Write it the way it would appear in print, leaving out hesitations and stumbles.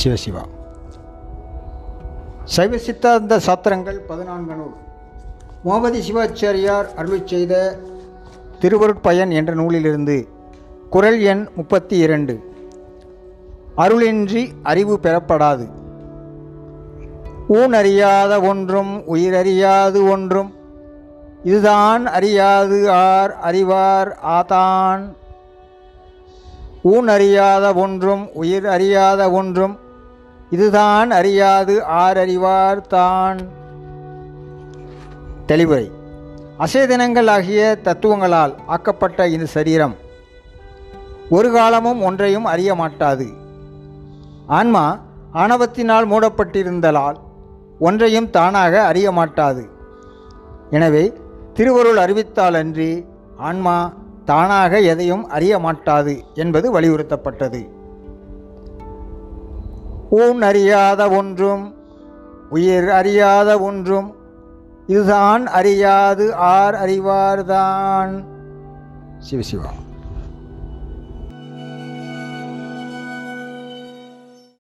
சிவசிவா. சைவ சித்தாந்த சாத்திரங்கள் 14 நூல் முகமது சிவாச்சாரியார் அருளிச் செய்த திருவருட்பயன் என்ற நூலிலிருந்து குறள் எண் 32. அருளின்றி அறிவு பெறப்படாது. ஊன் அறியாத ஒன்றும் உயிரறியாது ஒன்றும் இதுதான் அறியாது ஆர் அறிவார் ஆதான். ஊன் அறியாத ஒன்றும் உயிர் அறியாத ஒன்றும் இதுதான் அறியாது ஆர் அறிவார் தான். தெளிவுரை. அசேதனங்கள் ஆகிய தத்துவங்களால் ஆக்கப்பட்ட இந்த சரீரம் ஒரு காலமும் ஒன்றையும் அறிய மாட்டாது. ஆன்மா ஆணவத்தினால் மூடப்பட்டிருந்தலால் ஒன்றையும் தானாக அறிய மாட்டாது. எனவே திருவருள் அறிவித்தாலன்றி ஆன்மா தானாக எதையும் அறிய மாட்டாது என்பது வலியுறுத்தப்பட்டது. ஊன் அறியாத ஒன்றும் உயிர் அறியாத ஒன்றும் இதுதான் அறியாது ஆர் அறிவார்தான். சிவசிவா.